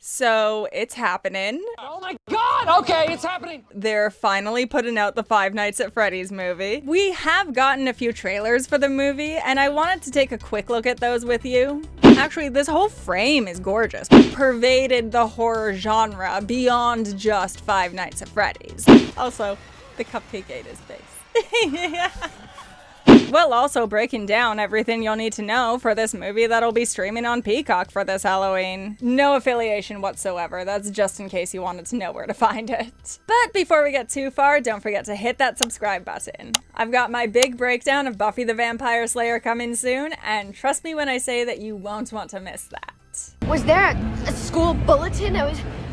So it's happening. Oh my god! Okay, it's happening! They're finally putting out the Five Nights at Freddy's movie. We have gotten a few trailers for the movie, and I wanted to take a quick look at those with you. Actually, this whole frame is gorgeous. Pervaded the horror genre beyond just Five Nights at Freddy's. Also, the cupcake ate his face. Well, also breaking down everything you'll need to know for this movie that'll be streaming on Peacock for this Halloween. No affiliation whatsoever, that's just in case you wanted to know where to find it. But before we get too far, don't forget to hit that subscribe button. I've got my big breakdown of Buffy the Vampire Slayer coming soon, and trust me when I say that you won't want to miss that. Was there a school bulletin?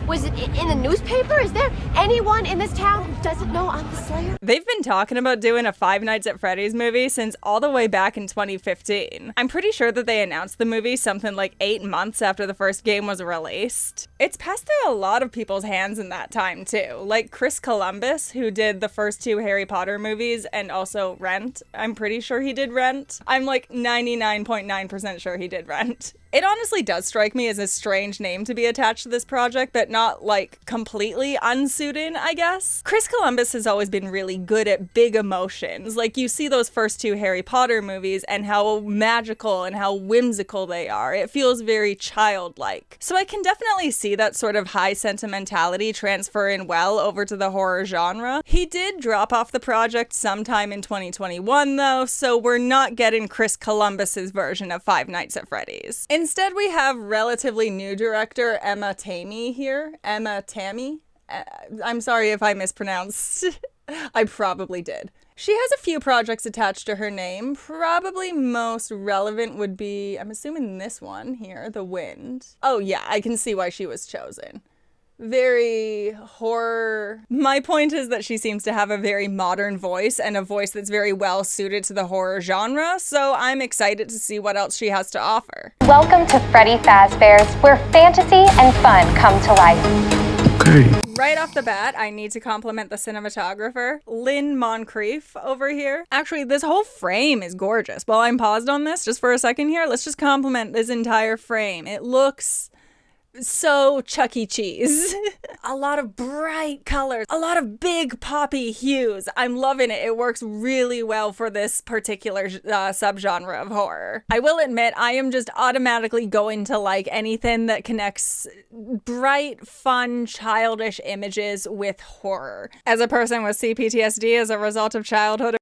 Was it in the newspaper? Is there anyone in this town who doesn't know I'm the Slayer? They've been talking about doing a Five Nights at Freddy's movie since all the way back in 2015. I'm pretty sure that they announced the movie something like 8 months after the first game was released. It's passed through a lot of people's hands in that time too, like Chris Columbus, who did the first 2 Harry Potter movies and also Rent. I'm pretty sure he did Rent. I'm like 99.9% sure he did Rent. It honestly does strike me as a strange name to be attached to this project, but not like completely unsuited, I guess. Chris Columbus has always been really good at big emotions. Like you see those first 2 Harry Potter movies and how magical and how whimsical they are. It feels very childlike. So I can definitely see that sort of high sentimentality transferring well over to the horror genre. He did drop off the project sometime in 2021 though, so we're not getting Chris Columbus's version of Five Nights at Freddy's. Instead, we have relatively new director Emma Tammi here. Emma Tammi? I'm sorry if I mispronounced. I probably did. She has a few projects attached to her name. Probably most relevant would be, I'm assuming this one here, The Wind. Oh yeah, I can see why she was chosen. Very horror. My point is that she seems to have a very modern voice and a voice that's very well suited to the horror genre, so I'm excited to see what else she has to offer. Welcome to Freddy Fazbear's, where fantasy and fun come to life. Okay. Right off the bat, I need to compliment the cinematographer, Lynn Moncrief over here. Actually, this whole frame is gorgeous. While I'm paused on this just for a second here, let's just compliment this entire frame. It looks so Chuck E. Cheese. A lot of bright colors, a lot of big poppy hues. I'm loving it. It works really well for this particular subgenre of horror. I will admit, I am just automatically going to like anything that connects bright, fun, childish images with horror. As a person with CPTSD as a result of childhood,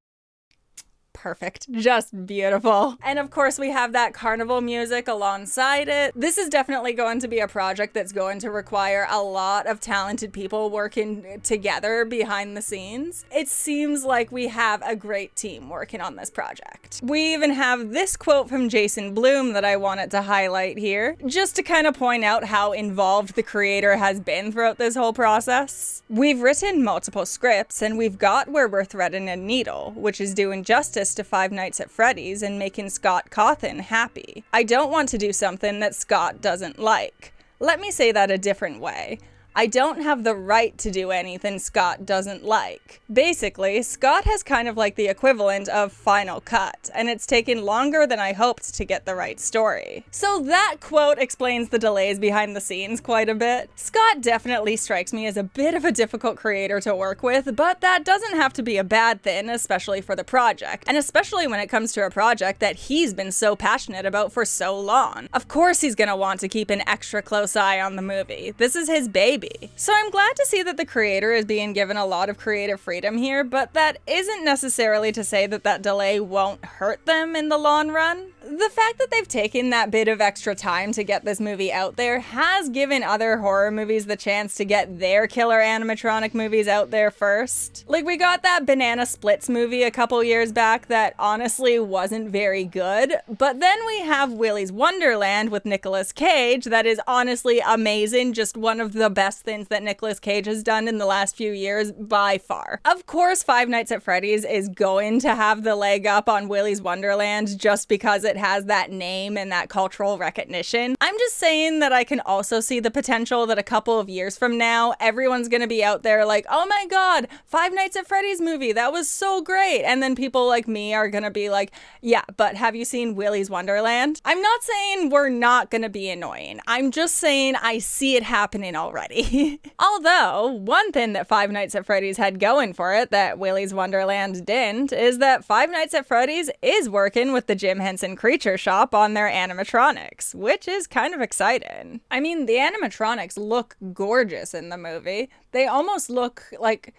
perfect. Just beautiful. And of course we have that carnival music alongside it. This is definitely going to be a project that's going to require a lot of talented people working together behind the scenes. It seems like we have a great team working on this project. We even have this quote from Jason Blum that I wanted to highlight here, just to kind of point out how involved the creator has been throughout this whole process. We've written multiple scripts and we've got where we're threading a needle, which is doing justice to Five Nights at Freddy's and making Scott Cawthon happy. I don't want to do something that Scott doesn't like. Let me say that a different way. I don't have the right to do anything Scott doesn't like. Basically, Scott has kind of like the equivalent of Final Cut, and it's taken longer than I hoped to get the right story. So that quote explains the delays behind the scenes quite a bit. Scott definitely strikes me as a bit of a difficult creator to work with, but that doesn't have to be a bad thing, especially for the project, and especially when it comes to a project that he's been so passionate about for so long. Of course he's gonna want to keep an extra close eye on the movie. This is his baby. So I'm glad to see that the creator is being given a lot of creative freedom here, but that isn't necessarily to say that that delay won't hurt them in the long run. The fact that they've taken that bit of extra time to get this movie out there has given other horror movies the chance to get their killer animatronic movies out there first. Like, we got that Banana Splits movie a couple years back that honestly wasn't very good, but then we have Willy's Wonderland with Nicolas Cage that is honestly amazing, just one of the best best things that Nicolas Cage has done in the last few years by far. Of course, Five Nights at Freddy's is going to have the leg up on Willy's Wonderland just because it has that name and that cultural recognition. I'm just saying that I can also see the potential that a couple of years from now, everyone's gonna be out there like, oh my god, Five Nights at Freddy's movie, that was so great. And then people like me are gonna be like, yeah, but have you seen Willy's Wonderland? I'm not saying we're not gonna be annoying. I'm just saying I see it happening already. Although, one thing that Five Nights at Freddy's had going for it that Willy's Wonderland didn't is that Five Nights at Freddy's is working with the Jim Henson Creature Shop on their animatronics, which is kind of exciting. I mean, the animatronics look gorgeous in the movie. They almost look like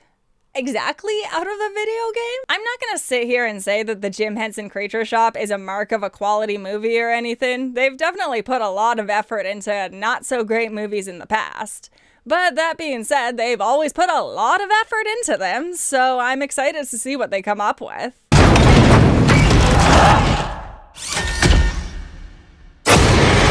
exactly out of the video game. I'm not gonna sit here and say that the Jim Henson Creature Shop is a mark of a quality movie or anything. They've definitely put a lot of effort into not so great movies in the past. But that being said, they've always put a lot of effort into them, so I'm excited to see what they come up with.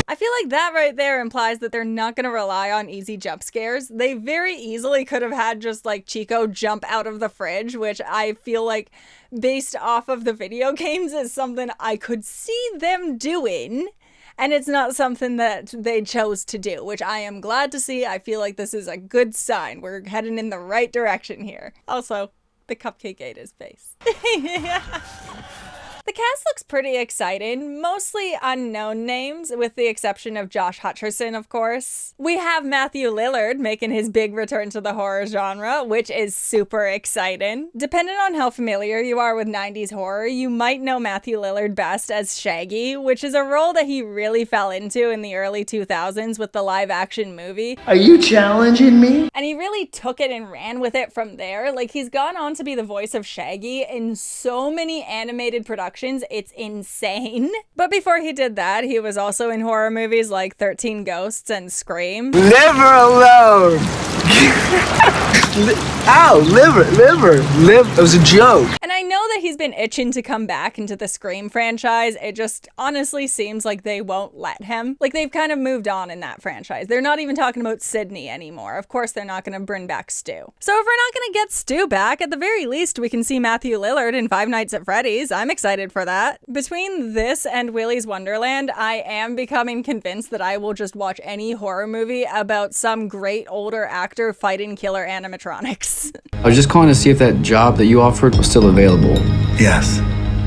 I feel like that right there implies that they're not going to rely on easy jump scares. They very easily could have had just like Chico jump out of the fridge, which I feel like based off of the video games is something I could see them doing. And it's not something that they chose to do, which I am glad to see. I feel like this is a good sign. We're heading in the right direction here. Also, the cupcake ate his face. The cast looks pretty exciting, mostly unknown names, with the exception of Josh Hutcherson, of course. We have Matthew Lillard making his big return to the horror genre, which is super exciting. Depending on how familiar you are with 90s horror, you might know Matthew Lillard best as Shaggy, which is a role that he really fell into in the early 2000s with the live-action movie. Are you challenging me? And he really took it and ran with it from there. Like, he's gone on to be the voice of Shaggy in so many animated productions. It's insane. But before he did that, he was also in horror movies like 13 Ghosts and Scream. Liver alone! Ow, liver. It was a joke. And I know that he's been itching to come back into the Scream franchise. It just honestly seems like they won't let him. Like, they've kind of moved on in that franchise. They're not even talking about Sydney anymore. Of course, they're not going to bring back Stu. So if we're not going to get Stu back, at the very least, we can see Matthew Lillard in Five Nights at Freddy's. I'm excited for that. Between this and Willy's Wonderland, I am becoming convinced that I will just watch any horror movie about some great older actor fighting killer animatronics. I was just calling to see if that job that you offered was still available. Yes.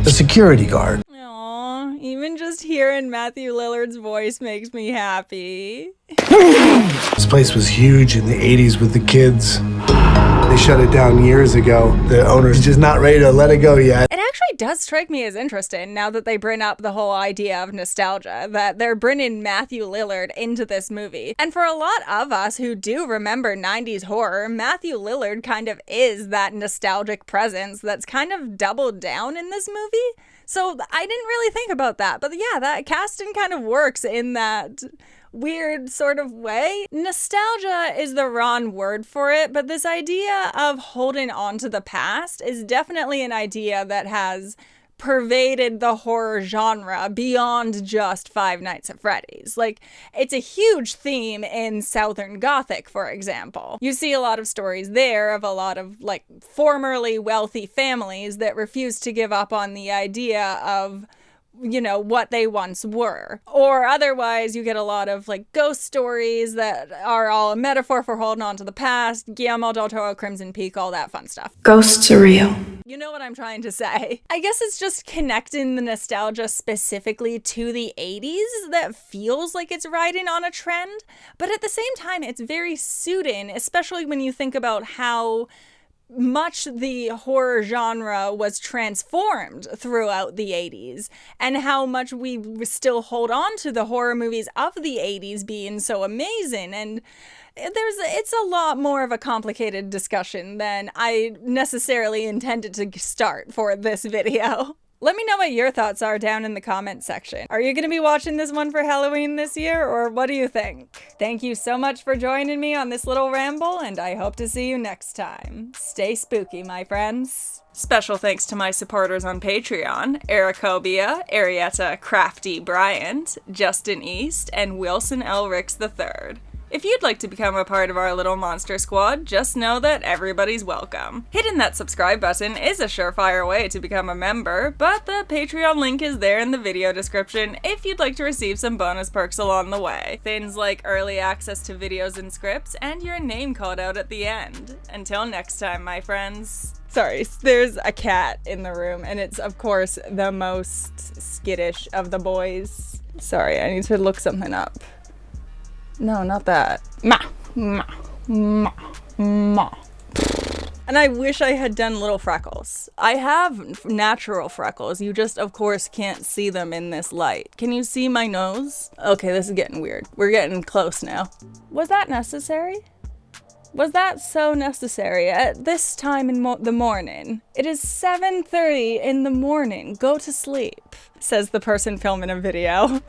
The security guard. Aww, even just hearing Matthew Lillard's voice makes me happy. This place was huge in the 80s with the kids. They shut it down years ago. The owner's just not ready to let it go yet. It actually does strike me as interesting now that they bring up the whole idea of nostalgia, that they're bringing Matthew Lillard into this movie. And for a lot of us who do remember 90s horror, Matthew Lillard kind of is that nostalgic presence that's kind of doubled down in this movie. So I didn't really think about that. But yeah, that casting kind of works in that weird sort of way. Nostalgia is the wrong word for it, but this idea of holding on to the past is definitely an idea that has pervaded the horror genre beyond just Five Nights at Freddy's. Like, it's a huge theme in Southern Gothic, for example. You see a lot of stories there of a lot of, like, formerly wealthy families that refuse to give up on the idea of, you know, what they once were. Or otherwise, you get a lot of, like, ghost stories that are all a metaphor for holding on to the past. Guillermo del Toro, Crimson Peak, all that fun stuff. Ghosts are real. You know what I'm trying to say. I guess it's just connecting the nostalgia specifically to the 80s that feels like it's riding on a trend. But at the same time, it's very suiting, especially when you think about how much the horror genre was transformed throughout the 80s and how much we still hold on to the horror movies of the 80s being so amazing. And it's a lot more of a complicated discussion than I necessarily intended to start for this video. Let me know what your thoughts are down in the comments section. Are you going to be watching this one for Halloween this year, or what do you think? Thank you so much for joining me on this little ramble, and I hope to see you next time. Stay spooky, my friends. Special thanks to my supporters on Patreon, Ericobia, Arietta Crafty Bryant, Justin East, and Wilson L. Ricks III. If you'd like to become a part of our little monster squad, just know that everybody's welcome. Hitting that subscribe button is a surefire way to become a member, but the Patreon link is there in the video description if you'd like to receive some bonus perks along the way. Things like early access to videos and scripts, and your name called out at the end. Until next time, my friends. Sorry, there's a cat in the room, and it's, of course, the most skittish of the boys. Sorry, I need to look something up. No, not that. Ma, ma, ma, ma. And I wish I had done little freckles. I have natural freckles. You just, of course, can't see them in this light. Can you see my nose? Okay, this is getting weird. We're getting close now. Was that necessary? Was that so necessary at this time in the morning? It is 7:30 in the morning. Go to sleep, says the person filming a video.